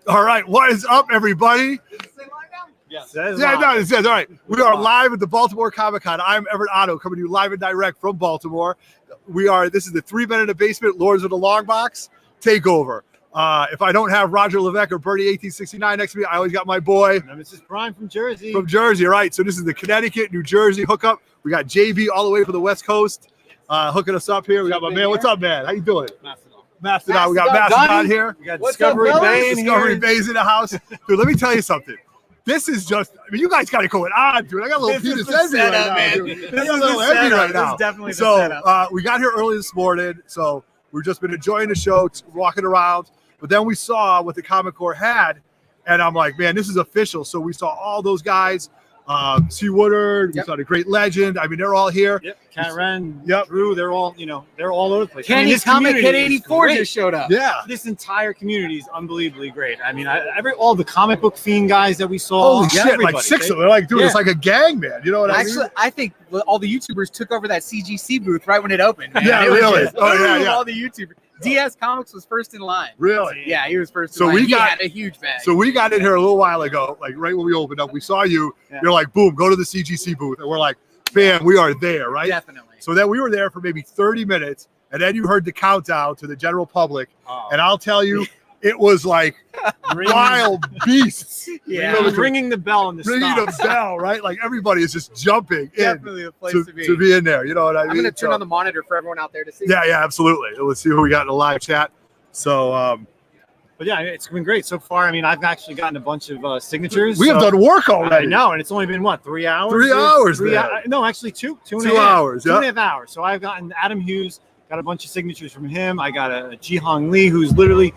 All right, what is up, everybody? Yes. Yeah, it says, all right. We are live at the Baltimore Comic-Con. I'm Everett Otto, coming to you live and direct from Baltimore. This is the 3 Men in the Basement, Lords of the Long Box takeover. If I don't have Roger Levesque or Bernie 1869 next to me, I always got my boy. And this is Brian from Jersey. From Jersey, right. So this is the Connecticut, New Jersey hookup. We got JB all the way from the West Coast hooking us up here. We got my man. What's up, man? How you doing? Mastodon. We got Mastodon here. We got Discovery Bay in here. Discovery Bay's in the house. Dude, let me tell you something. This is just, I mean, you guys got it going on, dude. I got a little Peter Envy right now, dude. This is a little envy right now. This is definitely the setup. We got here early this morning, so we've just been enjoying the show, walking around. But then we saw what the Comic Corps had, and I'm like, man, this is official. So we saw all those guys, C. Woodard, we saw the Great Legend. I mean, they're all here. Yep, Karen, yep. Drew, they're all over the place. Kenny Comic Kid 84 just showed up. Yeah. This entire community is unbelievably great. I mean, all the comic book fiend guys that we saw. Holy shit, like 6 of them. They're like, dude, it's like a gang, man. You know what I mean? Actually, I think all the YouTubers took over that CGC booth right when it opened. Man. Yeah, really. All the YouTubers. DS Comics was first in line. Really? Yeah, he was first in line. He had a huge bag. So we got in here a little while ago, like right when we opened up. We saw you. Yeah. You're like, boom, go to the CGC booth. And we're like, bam, we are there, right? Definitely. So then we were there for maybe 30 minutes. And then you heard the countdown to the general public. Oh. And I'll tell you, it was like wild beasts. Yeah. You know, ringing the bell in the ringing the bell, right? Like everybody is just jumping Definitely in a place to be in there. You know what I mean? I'm going to turn on the monitor for everyone out there to see. Yeah, absolutely. Let's see who we got in the live chat. So, but yeah, it's been great so far. I mean, I've actually gotten a bunch of signatures. We have done work already. I know, and it's only been what, 3 hours? 3 hours. No, actually two and 2 hours. 2.5 hours. So I've gotten Adam Hughes, got a bunch of signatures from him. I got a Ji-Hong Lee, who's literally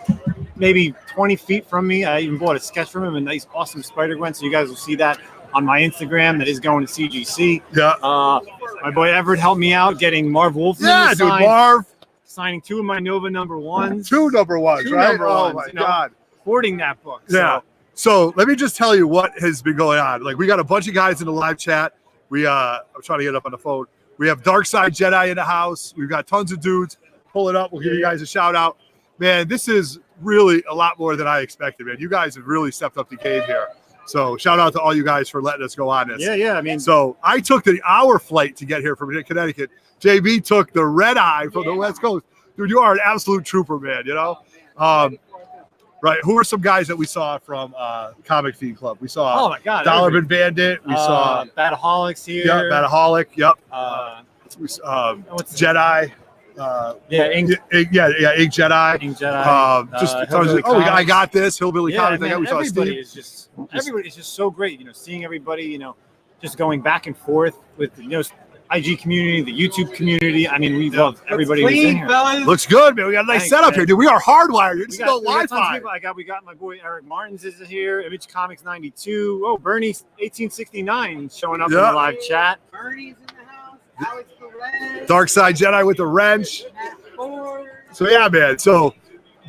maybe 20 feet from me. I even bought a sketch from him, a nice, awesome Spider-Gwen. So you guys will see that on my Instagram. That is going to CGC. Yeah. My boy Everett helped me out getting Marv Wolfman. Yeah, dude, Marv. Signing 2 of my Nova #1s. 2 #1s, right? Oh my God. Hoarding that book. Yeah. So let me just tell you what has been going on. Like, we got a bunch of guys in the live chat. I'm trying to get up on the phone. We have Dark Side Jedi in the house. We've got tons of dudes. Pull it up. We'll give you guys a shout out. Man, this is really a lot more than I expected, man. You guys have really stepped up the game here. So shout out to all you guys for letting us go on this. Yeah. I mean, so I took the hour flight to get here from Connecticut. JB took the red eye from the West Coast. Dude, you are an absolute trooper, man, you know? Right. Who are some guys that we saw from Comic Fiend Club? We saw Dollar Bin Bandit. We saw Bataholics here. Yeah, Bataholic. Yep. What's Jedi. Ink Jedi. Ink Jedi. I got this. Hillbilly Comics. Man, we saw everybody is just so great. You know, seeing everybody. You know, just going back and forth with IG community, the YouTube community. I mean, we love everybody who's in here. Fellas. Looks good, man. We got a nice setup here, dude. We are hardwired. It's no Wi-Fi. We got my boy Eric Martins is here. Image Comics 92. Oh, Bernie 1869 showing up in the live chat. Bernie's in the house. Alex Perez. Dark Side Jedi with the wrench. So yeah, man. So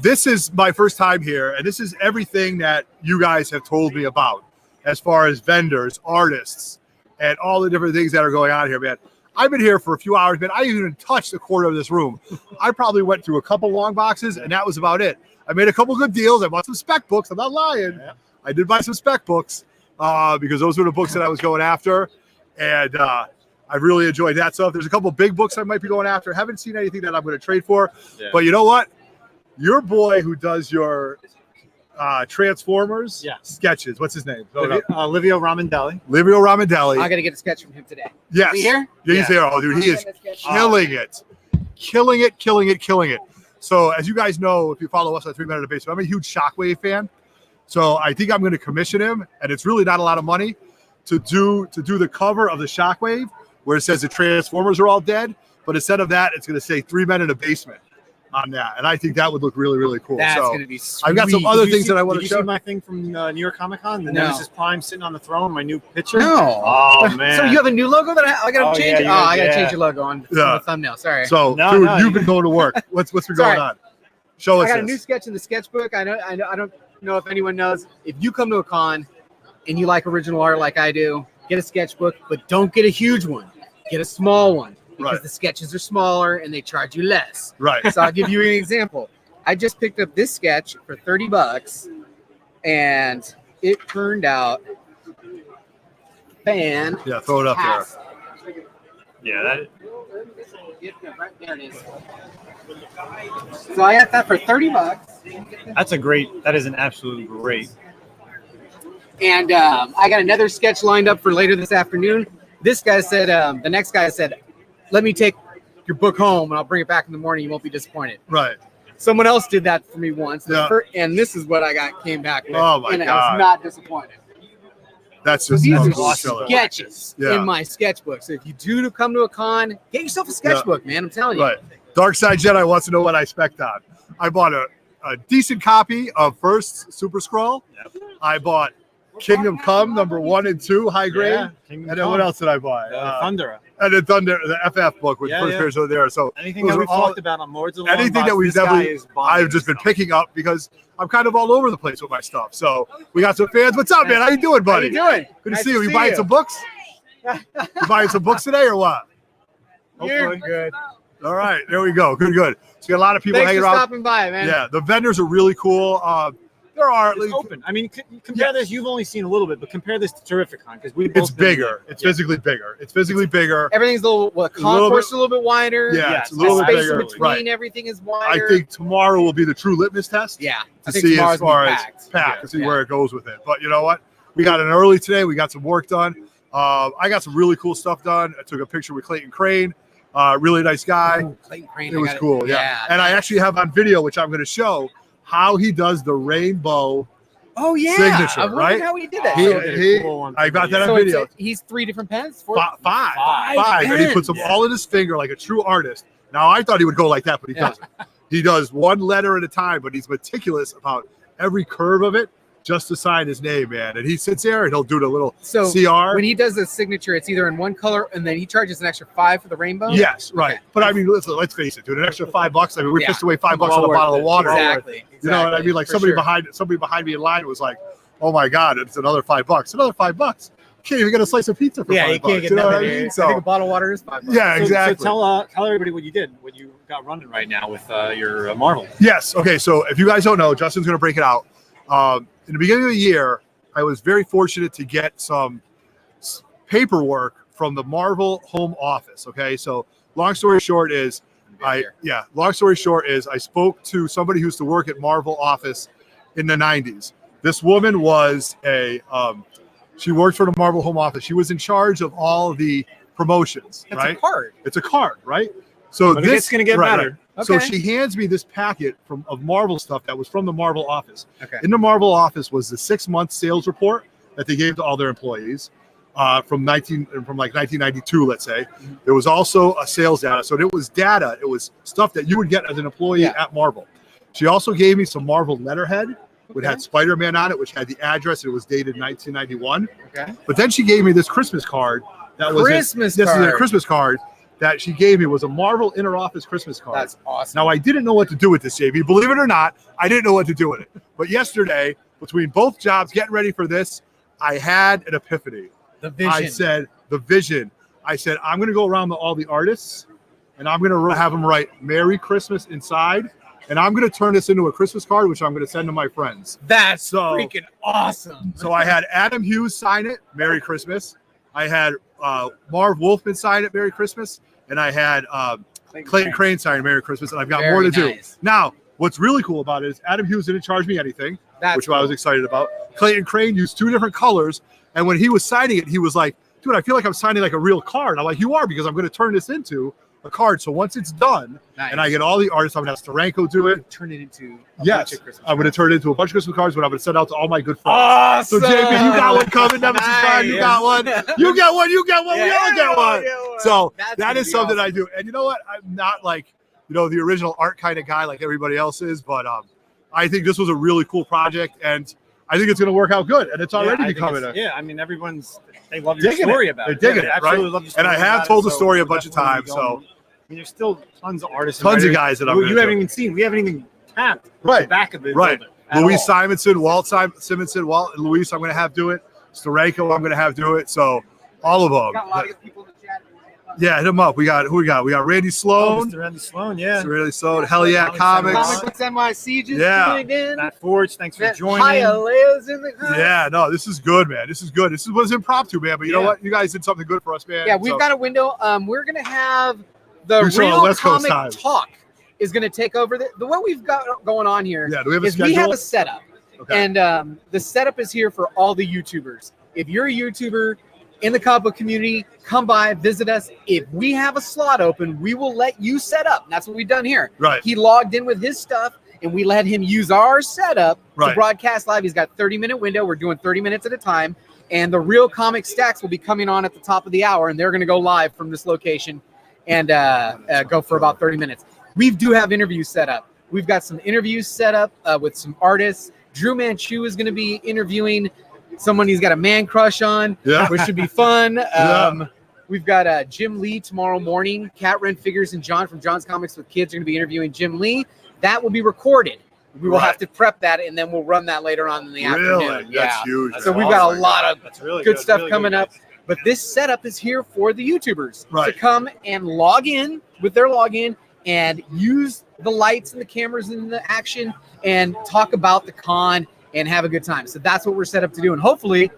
this is my first time here, and this is everything that you guys have told me about as far as vendors, artists, and all the different things that are going on here, man. I've been here for a few hours, man. I didn't even touch the corner of this room. I probably went through a couple long boxes, and that was about it. I made a couple good deals. I bought some spec books. I'm not lying. Yeah. I did buy some spec books because those were the books that I was going after, and I really enjoyed that stuff. There's a couple big books I might be going after. Haven't seen anything that I'm going to trade for, but you know what? Your boy who does your Transformers sketches. What's his name? Livio Ramondelli. Livio Ramondelli. I got to get a sketch from him today. Yes. Is he here? Yeah, he's here. Oh, dude, he is killing it. So as you guys know, if you follow us on 3 Men in the Basement, I'm a huge Shockwave fan. So I think I'm going to commission him, and it's really not a lot of money to do the cover of the Shockwave where it says the Transformers are all dead, but instead of that, it's going to say 3 Men in a Basement on that, and I think that would look really, really cool. That's going to be sweet. I've got some other things that I want to show. Did you see my thing from New York Comic Con? The No. Nemesis Prime sitting on the throne, my new picture? No. Oh, man. So you have a new logo that I got to change? I got to change your logo on the thumbnail. Sorry. So, you've been going to work. What's been going on? Show us. I got a new sketch in the sketchbook. I don't know if anyone knows. If you come to a con and you like original art like I do, get a sketchbook, but don't get a huge one. Get a small one. Because the sketches are smaller and they charge you less. Right. So I'll give you an example. I just picked up this sketch for $30, and it turned out fan. Yeah, throw it up there. Yeah, that Right there it is. So I got that for $30. that is an absolute great. And I got another sketch lined up for later this afternoon. This guy said, the next guy said, let me take your book home and I'll bring it back in the morning. You won't be disappointed. Right. Someone else did that for me once. Yeah. And this is what I came back with. Oh, my and I God. was not disappointed. That's just These are unbelievable. sketches Yeah. in my sketchbook. So if you do come to a con, get yourself a sketchbook, man. I'm telling you. Right. Dark Side Jedi wants to know what I spec'd on. I bought a decent copy of First Super Scroll. Yep. I bought Kingdom Come #1 and 2 high grade. Yeah, Kingdom And then Come. what else did I buy? Thunder. And the Thunder, the FF book with Yeah, first yeah. pairs over there. So Anything those that are we've all- talked about on Lords of the Long anything Box, that we've this guy definitely, is buying I've just been stuff. picking up because I'm kind of all over the place with my stuff. So we got some fans. What's up, man? How you doing, How buddy? you doing? Good Nice to see you. to You see buying you. some books? You buying some books today or what? You're Hopefully. good. All right, there we go. Good. So you got a lot of people Thanks hanging for around. stopping by, man. Yeah, the vendors are really cool. There are It's open. I mean, compare this. You've only seen a little bit, but compare this to Terrificon because we. it's bigger. It's physically bigger. It's physically bigger. Everything's a little, the little concourse bit- is a little bit wider. Yeah, Yeah, it's a the little The bit space bigger. in between Right. everything is I wider. think tomorrow will be the true litmus test. Yeah. To I think see as tomorrow's far gonna be as packed. packed, to see Yeah. where it goes with it. But you know what? We got an early today. We got some work done. I got some really cool stuff done. I took a picture with Clayton Crane. Really nice guy. Ooh, Clayton Crane, It I was got it. cool. Yeah. And I actually have on video, which I'm going to show, how he does the rainbow. Oh yeah, signature, I wondered right? how he did that. He- Oh, did a cool one I got that so on it's video. he's 3 different pens. Five. Five And he puts them pens. all in his finger like a true artist. Now, I thought he would go like that, but he Yeah. doesn't. He does one letter at a time, but he's meticulous about every curve of it just to sign his name, man. And he sits there and he'll do the little So CR. when he does the signature, it's either in one color and then he charges an extra $5 for the rainbow. Yes, right. Okay. But I mean, let's face it, dude. An extra $5. I mean, we Yeah. pissed away $5 on Well a worth bottle it. of water. Exactly. You know what I mean? Like For somebody sure. behind me in line was like, "Oh my God, it's another $5. Another $5. Can't even get a slice of pizza for Yeah, $5. you can't get you know what nothing. I mean? I think So a bottle of water is $5. yeah, exactly. So tell everybody what you did, what you got running right now with your Marvel. Yes. Okay. So if you guys don't know, Justin's going to break it out. In the beginning of the year, I was very fortunate to get some paperwork from the Marvel home office. Okay. So long story short is I spoke to somebody who used to work at Marvel office in the 90s. This woman was she worked for the Marvel home office. She was in charge of all the promotions, That's right? a card. It's a card, right? So But this it's going to get right, better. right. So Okay. she hands me this packet of Marvel stuff that was from the Marvel office. Okay. In the Marvel office was the 6-month sales report that they gave to all their employees from 1992, let's say. There was also a sales data. So it was data. It was stuff that you would get as an employee Yeah. at Marvel. She also gave me some Marvel letterhead, which Okay. had Spider-Man on it, which had the address. It was dated 1991. Okay. But then she gave me this Christmas card that was Christmas this is a card. Christmas card that she gave me. Was a Marvel interoffice Christmas card. That's awesome. Now I didn't know what to do with this, JB. Believe it or not, I didn't know what to do with it. But yesterday, between both jobs, getting ready for this, I had an epiphany. The vision. I said the vision. I said I'm going to go around to all the artists, and I'm going to have them write "Merry Christmas" inside, and I'm going to turn this into a Christmas card, which I'm going to send to my friends. That's So- freaking awesome. So I had Adam Hughes sign it, "Merry Christmas." I had Marv Wolfman sign it, "Merry Christmas," and I had Clayton Crane sign "Merry Christmas," and I've got Very more to do. nice. Now, what's really cool about it is Adam Hughes didn't charge me anything, That's which I was excited about. Clayton Crane used 2 different colors, and when he was signing it, he was like, "Dude, I feel like I'm signing like a real card." I'm like, "You are, because I'm going to turn this into a card." So once it's done, nice. and I get all the artists, I'm going to have Steranko do it. turn it into a Yes, bunch of Christmas I'm going to cards. turn it into a bunch of Christmas cards, but I'm going to send out to all my good friends. Awesome. So JB, you got one coming. Never subscribe. You Nice. got one. You get one. You get one. We all get one. So That's that gonna is be something awesome. I do. And you know what? I'm not like, the original art kind of guy like everybody else is, but I think this was a really cool project, and I think it's going to work out good. And it's already I think becoming a. yeah, I mean, they love your Digging story it. about They're it. digging They it, absolutely right? love your story And I have about told it, the story a we'll bunch of definitely times, be going. so- I mean, there's still tons of artists, and Tons of writers guys that I'm who gonna you do. haven't even seen. We haven't even tapped the Right. back of the Right. building at Louise all. Simonson, Walt Simonson, Walt and Luis, I'm going to have do it. Steranko, I'm going to have do it. So all of them. Got a lot of people in the chat. Yeah, hit him up. We got who we got? We got Randy Sloan. Mr. Randy Sloan, yeah. Mr. Randy Sloan. Hell yeah, Alex comics. Comics. Comic Books NYC just Yeah. joined in. Matt Forge, thanks for joining. Leo's in the house. Yeah, no, this is good, man. This is good. This was impromptu, man. But you know Yeah. what? You guys did something good for us, man. Yeah, we've got a window. We're gonna have the You're showing real West Coast comic time. talk is gonna take over. The what we've got going on here Yeah, do we have a is schedule? we have a setup, Okay. and the setup is here for all the YouTubers. If you're a YouTuber in the comic book community, come by, visit us. If we have a slot open, we will let you set up. And that's what we've done here. Right. He logged in with his stuff, and we let him use our setup to Right. broadcast live. He's got a 30-minute window. We're doing 30 minutes at a time. And the real comic stacks will be coming on at the top of the hour, and they're going to go live from this location and go for about 30 minutes. We do have interviews set up. We've got some interviews set up with some artists. Drew Manchu is going to be interviewing someone he's got a man crush on, Yeah. which should be fun. Yeah. We've got Jim Lee tomorrow morning. Cat Ren Figures and John from John's Comics with Kids are going to be interviewing Jim Lee. That will be recorded. We will Right. have to prep that, and then we'll run that later on in the Really? afternoon. That's huge. So man. we've got Oh a my lot God. of That's really good stuff really coming good. up. But this setup is here for the YouTubers Right. to come and log in with their login and use the lights and the cameras and the action and talk about the con and have a good time. So that's what we're set up to do. And hopefully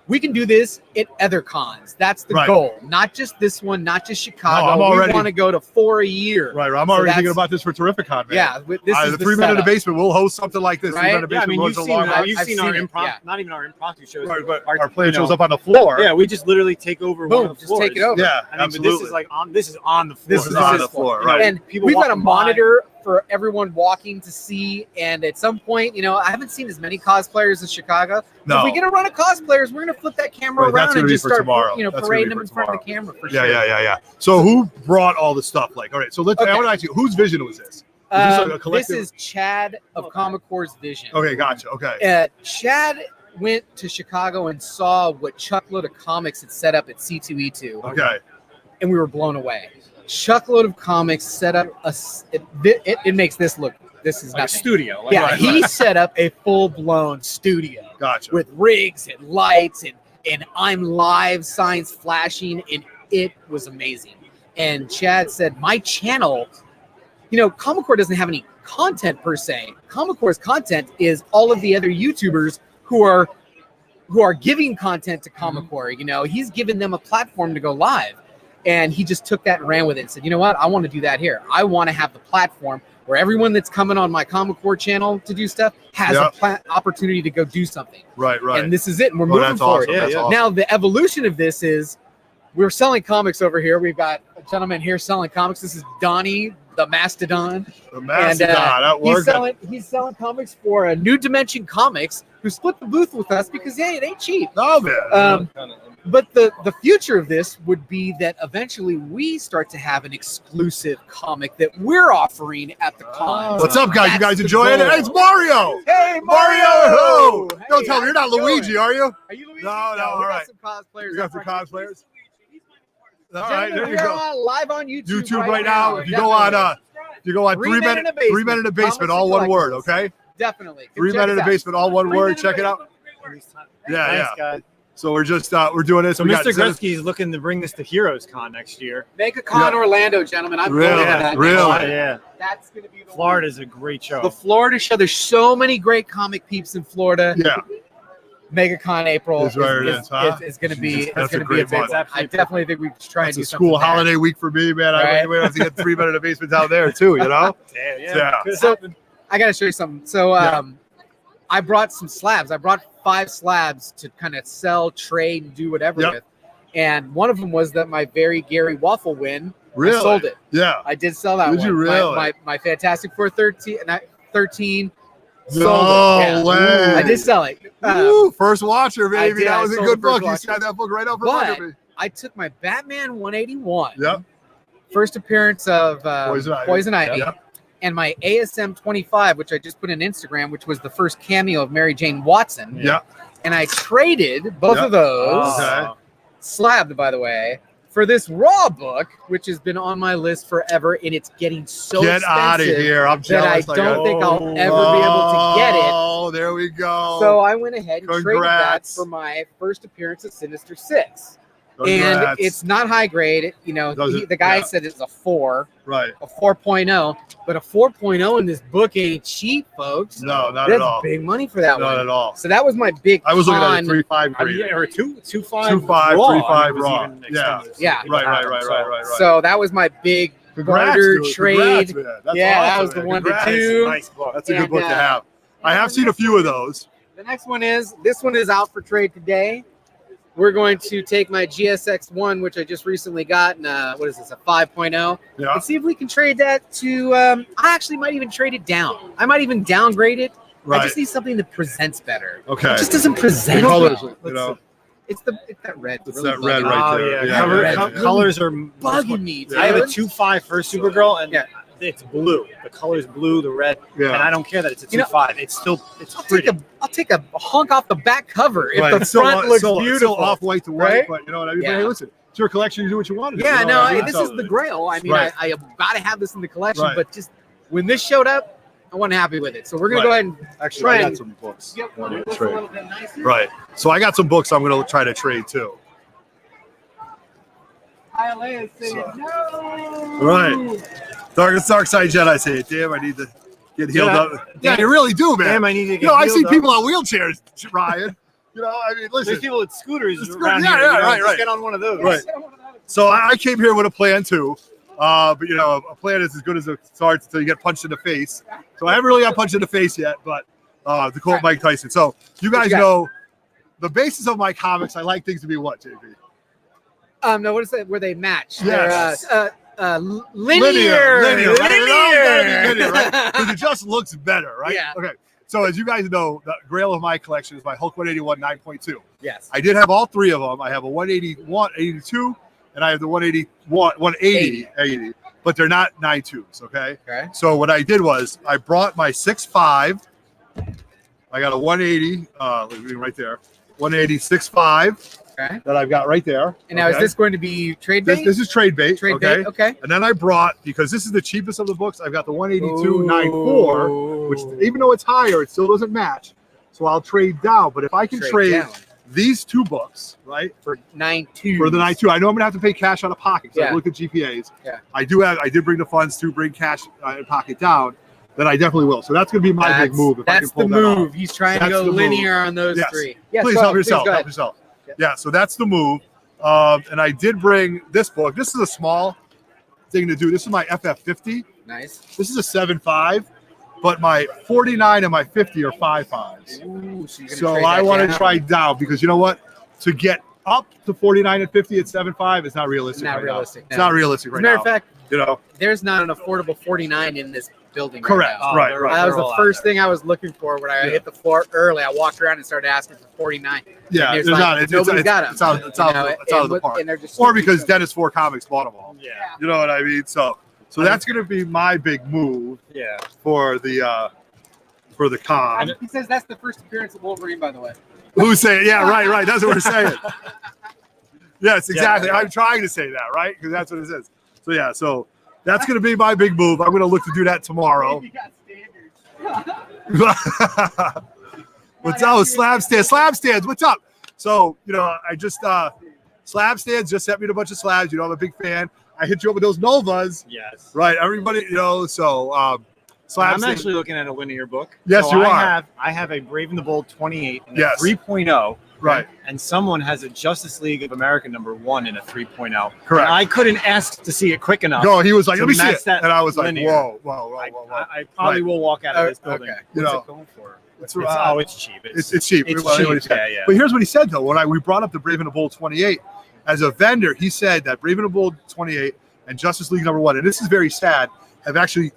we can do this at other cons. That's the Right. goal. Not just this one, not just Chicago. I'm We already- want to go to 4 a year. Right. I'm So already thinking that's- about this for Terrificon, man. Yeah, this is the the 3 minute in the setup. basement. We'll host something like this. Right? 3 minute in the Yeah, I basement. mean, runs you've a seen, long that. You've I've seen seen our it, improv, yeah. not even our impromptu shows. Right, but our, our plan you know, shows up on the floor. Yeah, we just literally take over one Boom, of the just floors. take it over. Yeah, I mean, but absolutely. this is like on. This is on the floor. This is on the floor, You know, right. And people we've got a walking by. monitor for everyone walking to see. And at some point, you know, I haven't seen as many cosplayers in Chicago. No. If we get a run of cosplayers, we're going to flip that camera Right, that's around gonna and be just for start, tomorrow. you know, That's gonna parading be them for in front of the tomorrow. camera for Yeah, sure. yeah. So who brought all the stuff? Like, all right. So let's. I Okay. want to ask you, whose vision was this? Is this a This collective? is Chad of Comic Core's vision. Okay, gotcha. Okay. Chad went to Chicago and saw what Chuckload of Comics had set up at C2E2. Okay. And we were blown away. Chuckload of Comics set up it makes this look. This is Like a nothing. studio. Like, Yeah, Right, he set up a full-blown studio Gotcha. with rigs and lights and I'm live signs flashing, and it was amazing. And Chad said, my channel, you know, Comic Core doesn't have any content per se. Comic Core's content is all of the other YouTubers who are giving content to Comic Core. You know, he's given them a platform to go live. And he just took that and ran with it and said, you know what? I want to do that here. I want to have the platform where everyone that's coming on my Comic Core channel to do stuff has Yep. opportunity to go do something. Right. Right. And this is it. And we're Oh, moving that's forward. awesome. That's Yeah. awesome. Now, the evolution of this is we're selling comics over here. We've got a gentleman here selling comics. This is Donnie, the Mastodon. The Mastodon. That worked. He's selling comics for a New Dimension Comics, who split the booth with us because, hey, it ain't cheap. No, man. But the future of this would be that eventually we start to have an exclusive comic that we're offering at the con. What's up, guys? You That's guys the enjoying it? goal. Hey, it's Mario. Hey, Mario. Who? Hey, Don't tell me you're not how you doing? Luigi, are you? Are you Luigi? No, no, we all got right. some cosplayers. You got up some front. cosplayers? All right, Gentlemen, there you we are go. on live on YouTube. YouTube right now. If you go on, Three Men in a Basement. 3 Men in the Basement, Comics all and one word, collectibles. okay? Definitely. 3 Men in the Basement, all one 3 word. Men in Check the it out. Yeah, Thanks, yeah. guys. So we're just we're doing this. So We got Mr. Gretzky is looking to bring this to Heroes Con next year. Make a con Yeah. Orlando, gentlemen. I'm Really? going to that. Really? Yeah. That's going to be the Florida's a great show. The Florida show. There's so many great comic peeps in Florida. Yeah. MegaCon April Is where it is, huh? is going to be. That's It's a going to be a great big one. one. I definitely think we should try It's and a do school something there. holiday week for me, man. Right. We have to get 3 Men in the Basement down there too, you know? Yeah. So I got to show you something. So Yeah. I brought some slabs. I brought 5 slabs to kind of sell, trade, and do whatever Yep. with. And one of them was that my very Gary Waffle win. Really? I sold it. Yeah. I did sell that Did one. you really? My Fantastic Four 13 No sold it. Yeah. way. I did sell it. Woo, first watcher, I baby. did. That I was a sold good the first book. You watcher. signed that book right out from But under me. I took my Batman 181. Yep. First appearance of Poison Ivy. Ivy. And my ASM 25, which I just put on Instagram, which was the first cameo of Mary Jane Watson. Yeah. And I traded both Yep. of those, Okay. slabbed by the way, for this Raw book, which has been on my list forever, and it's getting so Get out of expensive here. I'm that jealous. I don't think I'll ever be able to get it. Oh, there we go. So I went ahead and traded that Congrats. for my first appearance of Sinister Six. And it's not high grade. You know, the guy said it's a 4, right? A 4.0, but a 4.0 in this book ain't cheap, folks. No, not That's at all. big money for that one. Not at all. So that was my big. I was looking at a 3.5 grade. Or a 2.5 2.5, raw. 3.5 raw. Yeah. Right. So that was my big barter trade. Congrats, man. That was the 1 to 2. Nice book. That's a good book to have. I have seen a few of those. The next one is out for trade today. We're going to take my GSX-1, which I just recently got, and what is this, a 5.0? Yeah. And see if we can trade that to. I actually might even trade it down. I might even downgrade it. Right. I just need something that presents better. Okay. It just doesn't present. Colors, well. you know. It's that red. It's really that red right there. Yeah. Colors are bugging me. I have a 2.5 for Supergirl, and it's blue. The color's blue, the red, and I don't care that it's a 2.5. It's pretty. I'll take a hunk off the back cover if Right. the front looks beautiful. Still off white to white, right? but you know what I mean. Yeah. But hey, listen, it's your collection. You do what you want to do. Yeah, you know what I mean? this is the Grail. I mean, I have got to have this in the collection, Right. but just when this showed up, I wasn't happy with it. So we're gonna go ahead and actually try I got and some books. get I one want that's to a trade. little bit nicer. Right. So I got some books I'm going to try to trade too. ILA is saying no. Right. Dark Side Jedi say, damn, I need to get healed up. Yeah, you really do, man. Damn, I need to get You know, I healed see up. people on wheelchairs, Ryan. You know, I mean, listen. There's people with scooters It's around good. Yeah, here. yeah, you know, right, just right. Get on one of those. Right. So I came here with a plan too. But you know, a plan is as good as it starts until you get punched in the face. So I haven't really got punched in the face yet, but to quote Mike Tyson. So you guys know the basis of my comics. I like things to be what, JP? No, what is that? Where they match? Yes. They're, Linear, linear. right? Because it just looks better, right? Yeah. Okay. So as you guys know, the grail of my collection is my Hulk 181 9.2. Yes. I did have all three of them. I have a 181, 82, and I have the 181, 180, 80, but they're not 9.2s, okay? Okay. So what I did was I brought my 6.5. I got a 180, right there, 180 6.5 that I've got right there. And now is this going to be trade bait? This is trade bait. Trade bait, okay. And then I brought, because this is the cheapest of the books, I've got the 182 9.4, which even though it's higher, it still doesn't match. So I'll trade down. But if I can trade these two books, right, for 9.2, for the 9.2, I know I'm gonna have to pay cash out of pocket. So I look at GPAs. Yeah. I did bring the funds to bring cash in pocket down. Then I definitely will. So that's gonna be my big move. If I can pull the that move. off. He's trying to go linear on those three. Yes, please help yourself. Help yourself. Yeah, so that's the move. And I did bring this book. This is a small thing to do. This is my FF50. Nice. This is a 7.5, but my 49 and my 50 are 5.5s. Ooh, so I want to try down because you know what? To get up to 49 and 50 at 7.5 is not realistic. It's not realistic right now. As a matter of fact, you know, there's not an affordable 49 in this building. Correct. Right. That was the first thing thing I was looking for when I hit the floor early. I walked around and started asking for 49. Yeah, there's not. Nobody's got them. It's out of the park. Or because Dennis 4 Comics bought them all. Yeah. You know what I mean? So that's going to be my big move. Yeah. For the con. He says that's the first appearance of Wolverine, by the way. Who's saying? Yeah, right. That's what we're saying. Yes, exactly. I'm trying to say that, right? Because that's what it says. So yeah, so that's going to be my big move. I'm going to look to do that tomorrow. You got standards. What's up? Slab stands. What's up? So you know, I just slab stands just sent me a bunch of slabs. You know, I'm a big fan. I hit you up with those Novas. Yes. Right. Everybody, you know. So slab. I'm actually looking at a linear book. Yes, so you are. I have a Brave and the Bold 28 and Yes. a 3.0. Right. And someone has a Justice League of America #1 in a 3.0. Correct. And I couldn't ask to see it quick enough. No, he was like, to "Let me see match it," that and I was like, linear. "Whoa." I probably will walk out of this building. Okay. You know, What's it going for? it's cheap. It's cheap. It's Well, cheap. yeah. But here's what he said though. When we brought up the Brave and the Bold 28 as a vendor, he said that Brave and the Bold 28 and Justice League #1, and this is very sad, have actually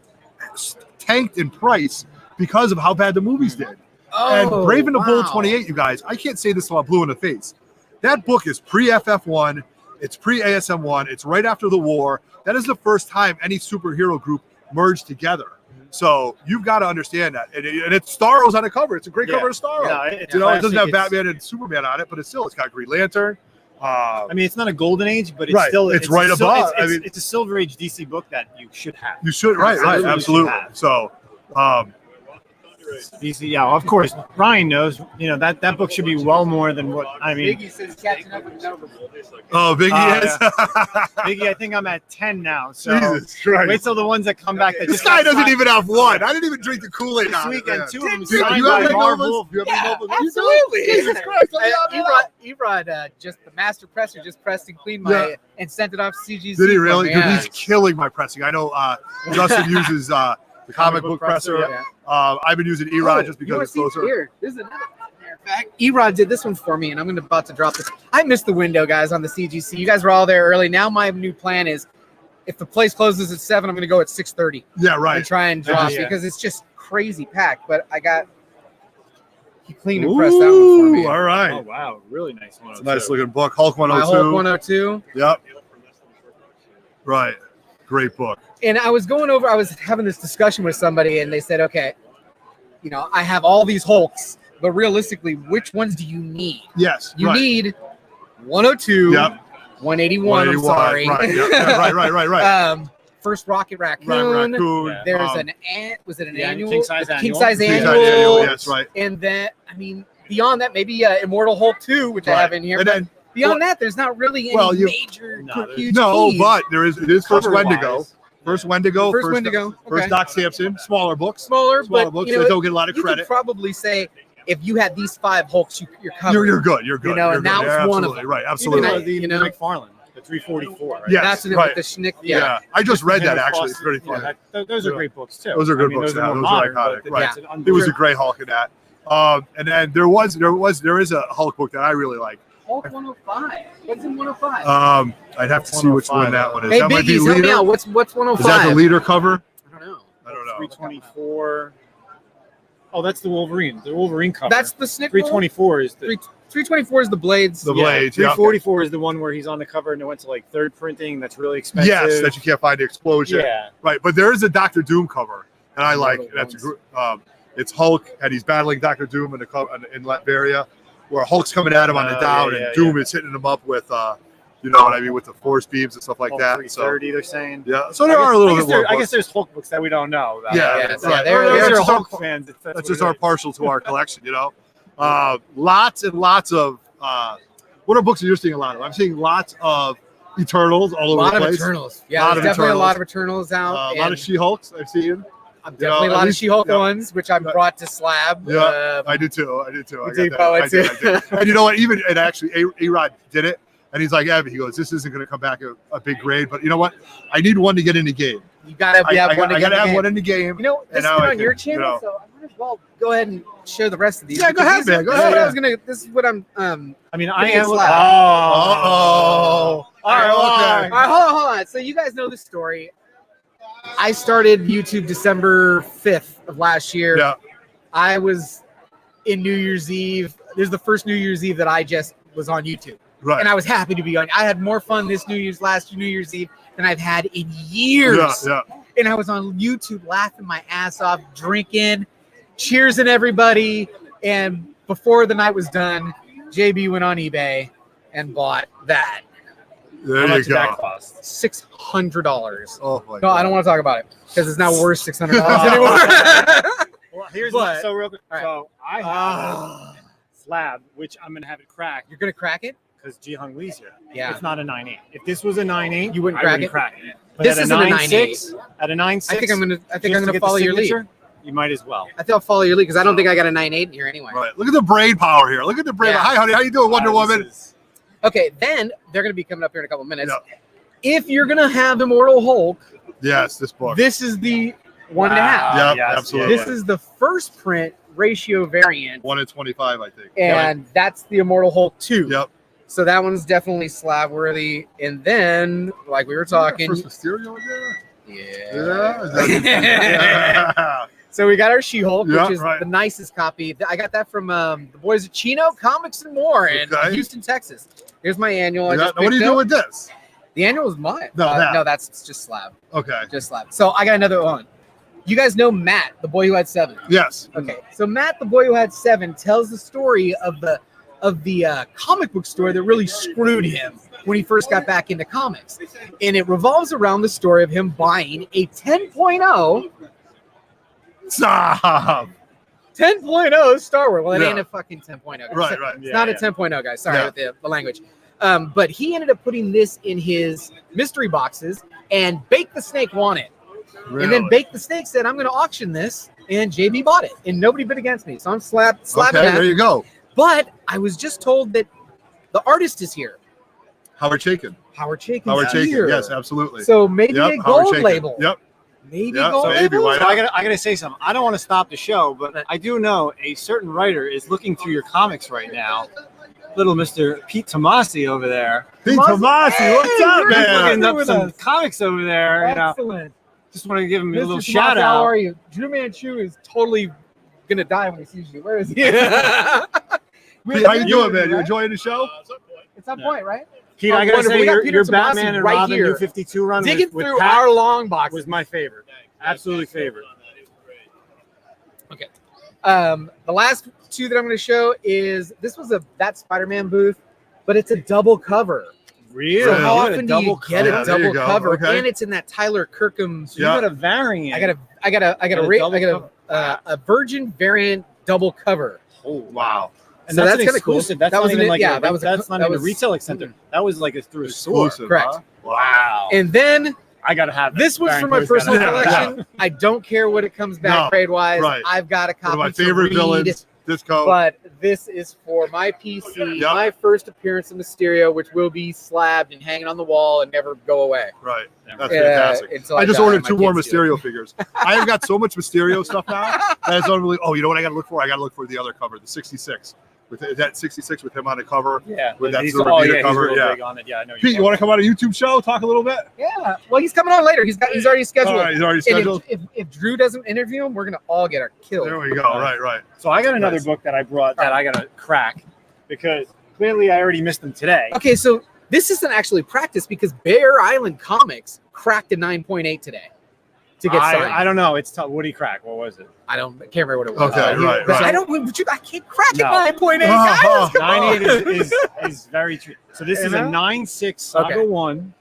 tanked in price because of how bad the movies did. And Brave and the Bold 28, you guys, I can't say this till I'm blue in the face. That book is pre-FF1. It's pre-ASM1. It's right after the war. That is the first time any superhero group merged together. So you've got to understand that. And it's Starro's on the cover. It's a great cover of Starro. Yeah, it doesn't have Batman and Superman on it, but it's got Green Lantern. I mean, it's not a golden age, but it's still it's right above. It's a Silver Age DC book that you should have. You should, right, absolutely. So, DC, yeah, of course. Ryan knows. That book should be well more than what I mean. Biggie says catching up with Nova. Oh, Biggie is. Biggie, I think I'm at 10 now. So Jesus Christ. wait till the ones that come back. That This just guy got doesn't signed even have one. I didn't even drink the Kool-Aid this on it, weekend. man. 2 of them Do signed you have by any Marvel. Novas? Do you have any Novas? Absolutely. Jesus Christ. Erod, just the master presser, just pressed and cleaned my and sent it off to CGC. Did he really? for me, Dude, yeah. he's killing my pressing. I know Justin uses the comic book presser. Yeah. I've been using Erod just You because wanna it's see closer. Here, this is another fact. Erod did this one for me, and I'm about to drop this. I missed the window, guys, on the CGC. You guys were all there early. Now my new plan is, if the place closes at 7, I'm going to go at 6:30 Yeah, right. and try and drop Yeah. because it's just crazy packed. But he cleaned and pressed that one for me. All right. Oh wow, really nice one. It's a nice looking book. Hulk My 102. Hulk 102. Yep. Right. Great book. And I was having this discussion with somebody, and they said, okay, I have all these Hulks, but realistically, which ones do you need? Yes. You right. need 102, Yep. 181. I'm sorry. Right. Yeah, right. First Rocket Raccoon. Raccoon. Yeah. There's was it an Yeah, annual? king size King annual. size King size annual. annual, yes, right. And then, beyond that, maybe Immortal Hulk 2, which I have in here. And But then, beyond that, there's not really any major huge keys. but it is first Cover-wise. Wendigo. First Wendigo. First Wendigo. First Okay. Doc Sampson. Smaller books. Smaller, but books you know, that don't get a lot of you credit. could probably say if you had these 5 Hulks, you're covered. You're good. You're good. You know, you're and good. that was Yeah, one of absolutely. them. Right. Even Absolutely. the McFarlane, the 344. Right? Yes, That's right. with the Schnick. Yeah. I just read that actually. It's pretty Yeah, funny. those are great books too. Those are good books. Those Yeah, are those more are modern, iconic. but Right. that's an There was a unbelievable- great Hulk in that. And then there is a Hulk book that I really like. Hulk 105. What's in 105? I'd have to see which one that one is. Hey, That might be Biggies, help me leader. out. What's 105? Is that the leader cover? I don't know. I don't know. 324. Oh, that's the Wolverine. The Wolverine cover. That's the Schnick. 324 is the 324 is the Blades. The Blades, yeah. 344 is the one where he's on the cover and it went to like third printing. That's really expensive. Yes, that you can't find the explosion. Yeah. Right, but there is a Doctor Doom cover, and I like it. That's it's Hulk, and he's battling Doctor Doom in Latveria, where Hulk's coming at him on the down, and Doom is hitting him up with, you know what I mean, with the force beams and stuff like Hulk that. 330, they're saying. Yeah, so there are a little bit more. I guess there's Hulk books that we don't know about. Yeah, Yeah, right. they're Those are just Hulk our- fans. That's just our partial to our collection, you know. Lots and lots of what are books that you're seeing a lot of? I'm seeing lots of Eternals all A over lot the of place. Eternals. Yeah, Lot there's of definitely Eternals. a lot of Eternals out. A lot and of She-Hulks I've seen. definitely a at lot of least- She-Hulk yeah. ones, which I brought to Slab. Yeah, I do too. I got did that. poet I did. too. And you know what? And actually, A-Rod did it. And he's like, Evan, he goes, this isn't going to come back a big grade, but you know what? I need one to get in the game. You gotta have one to I get gotta have in. one in the game. You know, this And has now been I on can, your you channel, know. so I might as well go ahead and share the rest of these. Yeah, go because ahead, man. Go this is ahead, what I yeah. was gonna. This is what I'm. I mean, I Give me a am. slap. Oh. All right, okay. All right, hold on. So you guys know the story. I started YouTube December 5th of last year. Yeah. I was in New Year's Eve. This is the first New Year's Eve that I just was on YouTube. Right. And I was happy to be on. I had more fun this last New Year's Eve than I've had in years. Yeah. And I was on YouTube laughing my ass off, drinking, cheersing everybody. And before the night was done, JB went on eBay and bought that. There How you much did that go. cost? $600. Oh my No, I don't God. want to talk about it because it's not worth $600 anymore. Well, here's But- so real quick. all right. So I have a slab, which I'm gonna have it cracked You're gonna crack it? because Ji Hung Lee's here. Yeah. It's not a 9.8. If this was a 9.8, You wouldn't I crack wouldn't it? crack it. But This at isn't a 9.6, at a 9.6, I think I'm gonna just to get follow the your lead. signature, you might as well. I think I'll follow your lead because I don't think I got a 9.8 in here anyway. Right. Look at the brain power here. Look at the brain. Yeah. Hi, honey. How you doing, Wonder This Woman? is- Okay, then they're gonna be coming up here in a couple minutes. Yeah. If you're gonna have Immortal Hulk, Yes, this book. this is the 1.5. Yeah, yes, absolutely. This is the first print ratio variant, 1 in 25, I think. and that's the Immortal Hulk 2. Yep. So that one's definitely slab worthy. And then, like we were talking, First Mysterio in there? yeah. Yeah. So we got our She-Hulk, Yeah, which is right. the nicest copy. I got that from the boys at Chino Comics and More in Okay. Houston, Texas. Here's my annual. I Yeah. just Now, what do you picked do up. with this? The annual is mine. No, that. no, that's just slab. Okay. Just slab. So I got another one. You guys know Matt, the boy who had 7. Yes. Okay, so Matt, the boy who had 7, tells the story of the comic book store that really screwed him when he first got back into comics, and it revolves around the story of him buying a 10.0 Stop. 10.0 Star Wars. Well, it Yeah. ain't a fucking 10.0. Right, right. It's not a 10.0, guys. Sorry Yeah. with the language. But he ended up putting this in his mystery boxes, and Bake the Snake won it. Really? And then Bake the Snake said, I'm going to auction this, and JB bought it, and nobody bid against me. So I'm slapping Okay, that. there you go. But I was just told that the artist is here. Howard Chaykin. Howard Chaykin's Howard here. Chaykin. Yes, absolutely. So maybe Yep, a Howard gold Chaykin. label. Yep. Maybe Yeah, gold maybe, label. why So I gotta say something. I don't want to stop the show, but I do know a certain writer is looking through your comics right now. Little Mr. Pete Tomasi over there. Pete Tomasi, what's up, He's man? looking up with some us. comics over there. You know, Excellent. just want to give him a little Mr. shout Tomasi, How out. are you? Drew Manchu is totally gonna die when he sees you. Where is he? Pete, how you doing, man? You enjoying the show? It's that point, right? Pete, Oh, I gotta wonderful. say We got your Peter Batman Tomasi and right Robin here. New 52 run Digging with through Pat our long boxes. was my favorite. Absolutely favorite. Okay. The last two that I'm going to show is this was that Spider-Man booth, but it's a double cover. Really? So how You got a often do you double get cover? a There you double go. cover? Okay. And it's in that Tyler Kirkham. So you got a variant. I got a Virgin variant double cover. Oh wow! And So that's that's an kinda cool. exclusive. That's That not was even an- like yeah, a, that was a- that's not that even a was- retail center. That was like through a store. Exclusive, Correct. huh? Wow! And then I gotta have that. this was Baron from my Cohen's personal gotta have that. collection. I don't care what it comes back No, grade wise. right. I've got a One copy of my to favorite read, villains, Disco. But this is for my PC, Yep. my first appearance of Mysterio, which will be slabbed and hanging on the wall and never go away. Right. That's Uh, fantastic. until I just die, ordered my 2 more kids do it. Mysterio figures. I have got so much Mysterio stuff now that it's unbelievable. Oh, you know what I got to look for? I got to look for the other cover, the 66. With that 66 with him on the cover. Yeah, With that he's, silver oh, beater yeah, cover, he's real yeah. big on it. Yeah, I know. Pete, you want to come on a YouTube show? Talk a little bit? Yeah. Well, he's coming on later. He's already scheduled. All right, he's already And scheduled. if Drew doesn't interview him, we're gonna all get our killed. There we go. Right. So I got another Nice. book that I brought that I gotta crack because clearly I already missed them today. Okay, so this isn't actually practice because Bear Island Comics cracked a 9.8 today to get signed. I don't know. It's tough. What did he crack? What was it? I can't remember what it was. Okay, right, but right. I don't. I can't crack it No. 9.8. Oh, Guys, come on. 9.8 is very true. So this is a You know? 9.6 Saga Okay. 1.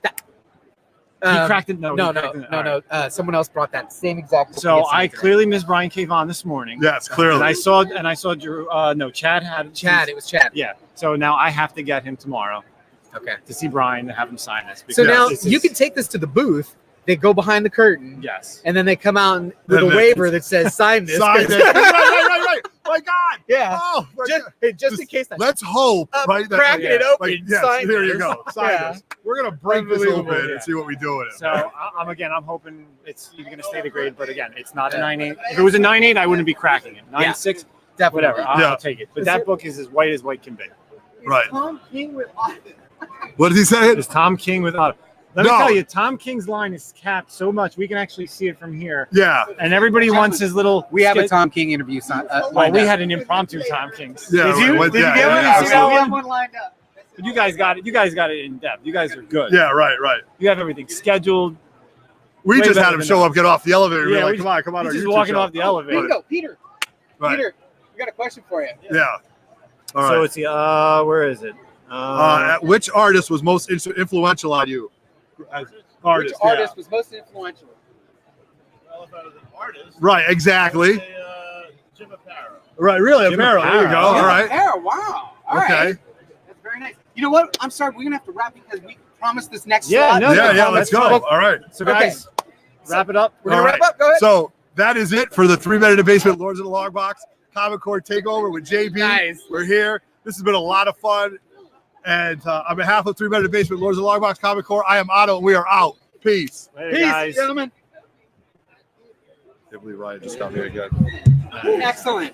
He Um, cracked it. No, No, he no, cracked it. no, All no. right. Someone else brought that same exact. book to So get signed I today. clearly missed Brian Cavon this morning. Yes, clearly. And I saw Drew. No, Chad had Chad. It was Chad. Yeah. So now I have to get him tomorrow Okay. to see Brian and have him sign this. So because now this you is- can take this to the booth. They go behind the curtain. Yes. And then they come out with And a then- waiver that says sign this. Sign it. right. My God. Yeah. Oh, my Just, God. hey, just in case. Let's hope, right? Cracking it open. Yes, sign here you this. go. Sign Yeah. this. We're gonna break this Unbelievable, open yeah. and see what we do with it. So I'm hoping it's even going to stay the grade, but again, it's not a 9.8. If it was a 9.8, I wouldn't be cracking it. 9.6, Definitely. whatever. I'll Yeah. take it. But Is that it- book is as white can be. Right. Tom King with What did he say? It's Tom King with Otto. Let me No. tell you, Tom King's line is capped so much we can actually see it from here, Yeah. and everybody wants his little. We have a skit- Tom King interview. Well, we had an impromptu Tom King's. Yeah, Did you? right, Did you yeah, get one? yeah, Did you see that absolutely. one? lined up. But you guys got it. You guys got it in depth. You guys are good. Yeah. Right. You have everything scheduled. We Way just better had him than show us. up, get off the elevator. Yeah, We're like, we- come on, He's our just YouTube walking show. off the elevator. Bingo, Peter. Right. Peter, we got a question for you. Yeah. All So right. it's the where is it? Which artist was most influential on you? As artist. Which artist was most influential? Well, if I was an artist, Yeah. Right. Exactly. say, Jim Aparo. Right. Really. Jim Apparel. There you go. Aparo. All right. Oh, wow. All Okay. right. That's very nice. You know what? I'm sorry. We're going to have to wrap because we promised this next Yeah, slot. no, Yeah. Let's that's go. fine. All right. So guys, wrap it up. We're going All to wrap up. Go ahead. So that is it for the 3 Men in the Basement Lords of the Log Box Comic Court Takeover with JB. Nice. We're here. This has been a lot of fun. And on behalf of 3 Men in the Basement Lords of the Log Box Comic Court, I am Otto, and we are out. Peace. Later, Peace, guys. gentlemen. I can't believe Ryan just got here again. Excellent.